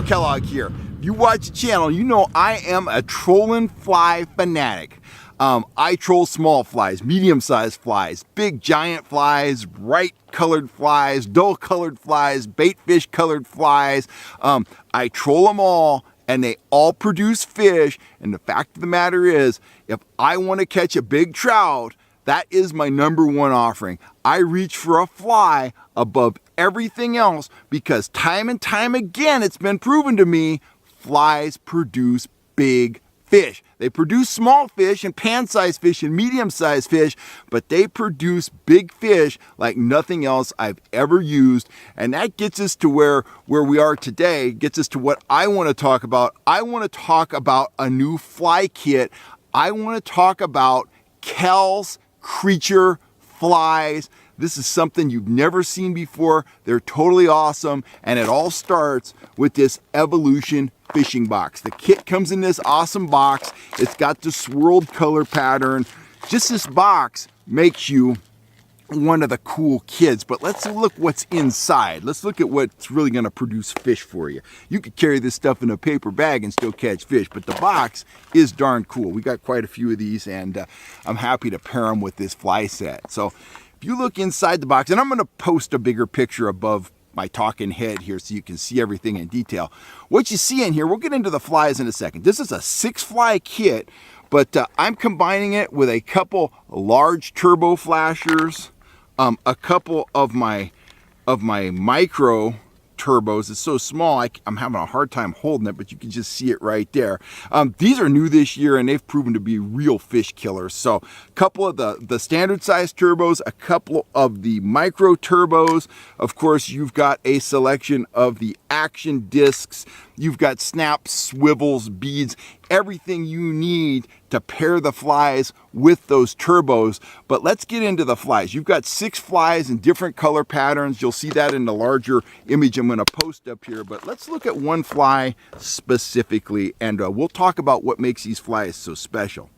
Kellogg here. If you watch the channel, you know I am a trolling fly fanatic. I troll small flies, medium-sized flies, big giant flies, bright colored flies, dull colored flies, bait fish colored flies. I troll them all and they all produce fish. And the fact of the matter is, if I want to catch a big trout, that is my number one offering. I reach for a fly above everything else because time and time again, it's been proven to me, flies produce big fish. They produce small fish and pan-sized fish and medium-sized fish, but they produce big fish like nothing else I've ever used. And that gets us to where we are today, gets us to what I want to talk about. I want to talk about a new fly kit. I want to talk about Kel's Creature Flies. This is something you've never seen before. They're totally awesome, and it all starts with this Evolution fishing box. The kit comes in this awesome box. It's got the swirled color pattern. Just this box makes you one of the cool kids, but let's look what's inside. Let's look at what's really going to produce fish for you. You could carry this stuff in a paper bag and still catch fish, but the box is darn cool. We got quite a few of these, and I'm happy to pair them with this fly set. So if you look inside the box, and I'm going to post a bigger picture above my talking head here so you can see everything in detail. What you see in here, we'll get into the flies in a second. This is a 6-fly kit, but I'm combining it with a couple large turbo flashers, a couple of my micro turbos. It's so small I'm having a hard time holding it, but you can just see it right there. These are new this year and they've proven to be real fish killers. So a couple of the standard size turbos, a couple of the micro turbos. Of course, you've got a selection of the action discs. You've got snaps, swivels, beads, everything you need to pair the flies with those turbos. But let's get into the flies. You've got 6 flies in different color patterns. You'll see that in the larger image I'm going to post up here. But let's look at one fly specifically, and we'll talk about what makes these flies so special.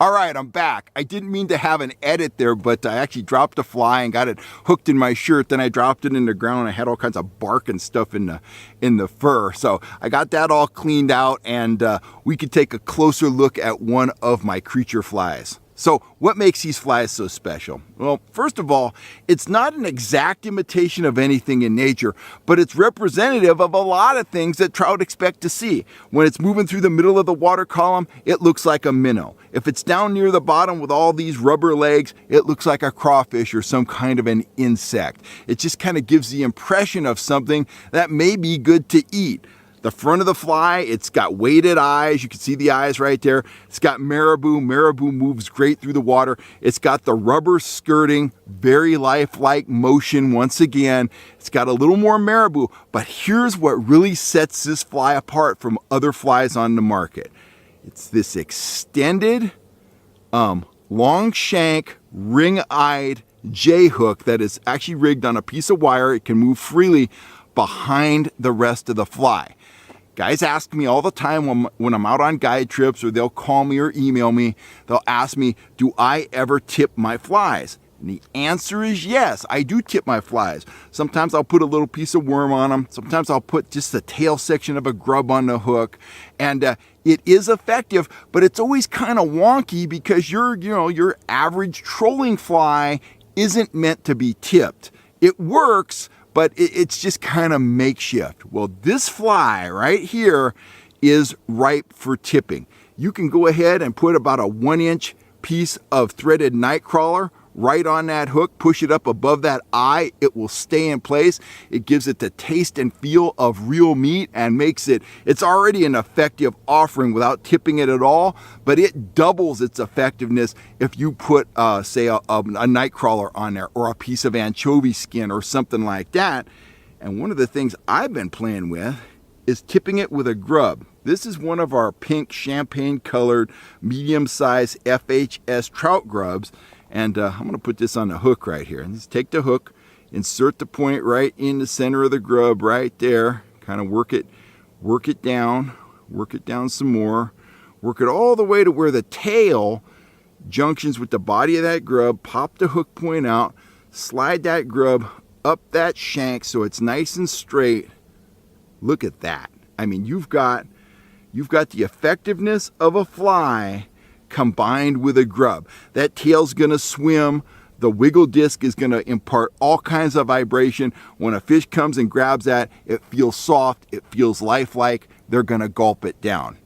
All right, I'm back. I didn't mean to have an edit there, but I actually dropped a fly and got it hooked in my shirt. Then I dropped it in the ground and I had all kinds of bark and stuff in the fur. So I got that all cleaned out, and we could take a closer look at one of my creature flies. So what makes these flies so special? Well, first of all, it's not an exact imitation of anything in nature, but it's representative of a lot of things that trout expect to see. When it's moving through the middle of the water column, it looks like a minnow. If it's down near the bottom with all these rubber legs, it looks like a crawfish or some kind of an insect. It just kind of gives the impression of something that may be good to eat. The front of the fly, it's got weighted eyes. You can see the eyes right there. It's got marabou. Marabou moves great through the water. It's got the rubber skirting, very lifelike motion once again. It's got a little more marabou, but here's what really sets this fly apart from other flies on the market. It's this extended, long shank, ring-eyed J-hook that is actually rigged on a piece of wire. It can move freely behind the rest of the fly. Guys ask me all the time when I'm out on guide trips, or they'll call me or email me, they'll ask me, do I ever tip my flies? And the answer is yes, I do tip my flies. Sometimes I'll put a little piece of worm on them. Sometimes I'll put just the tail section of a grub on the hook. And it is effective, but it's always kind of wonky because your average trolling fly isn't meant to be tipped. It works, but it's just kind of makeshift. Well, this fly right here is ripe for tipping. You can go ahead and put about a 1-inch piece of threaded night crawler right on that hook, push it up above that eye. It will stay in place. It gives it the taste and feel of real meat and makes it's already an effective offering without tipping it at all, but it doubles its effectiveness if you put, say, a night crawler on there or a piece of anchovy skin or something like that. And one of the things I've been playing with is tipping it with a grub. This is one of our pink champagne colored medium-sized FHS trout grubs. And I'm going to put this on the hook right here. And just take the hook, insert the point right in the center of the grub right there. Kind of work it down some more. Work it all the way to where the tail junctions with the body of that grub. Pop the hook point out, slide that grub up that shank so it's nice and straight. Look at that. I mean, you've got the effectiveness of a fly combined with a grub. That tail's gonna swim. The wiggle disc is gonna impart all kinds of vibration. When a fish comes and grabs that, it feels soft, it feels lifelike. They're gonna gulp it down.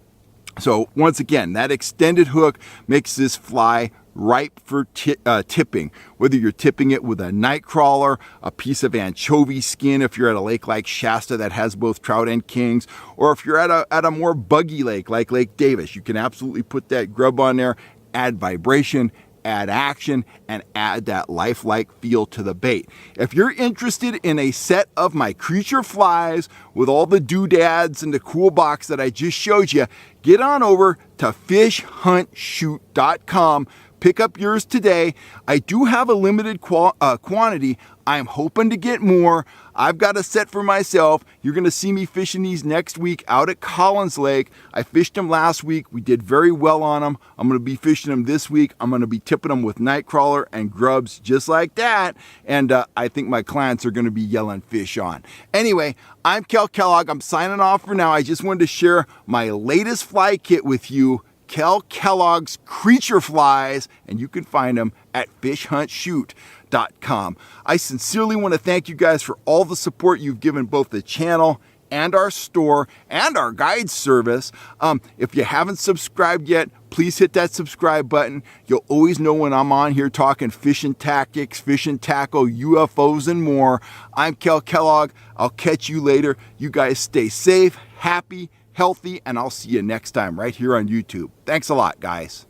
So once again, that extended hook makes this fly ripe for tipping. Whether you're tipping it with a night crawler, a piece of anchovy skin if you're at a lake like Shasta that has both trout and kings, or if you're at a more buggy lake like Lake Davis, you can absolutely put that grub on there, add vibration, add action, and add that lifelike feel to the bait. If you're interested in a set of my creature flies with all the doodads and the cool box that I just showed you, get on over to fishhuntshoot.com. Pick up yours today. I do have a limited quantity. I'm hoping to get more. I've got a set for myself. You're going to see me fishing these next week out at Collins Lake. I fished them last week. We did very well on them. I'm going to be fishing them this week. I'm going to be tipping them with nightcrawler and grubs just like that. And I think my clients are going to be yelling fish on. Anyway, I'm Kel Kellogg. I'm signing off for now. I just wanted to share my latest fly kit with you. Kel Kellogg's Creature Flies, and you can find them at fishhuntshoot.com. I sincerely want to thank you guys for all the support you've given both the channel and our store and our guide service. If you haven't subscribed yet, please hit that subscribe button. You'll always know when I'm on here talking fishing tactics, fishing tackle, UFOs, and more. I'm Kel Kellogg. I'll catch you later. You guys stay safe, happy, healthy, and I'll see you next time right here on YouTube. Thanks a lot, guys.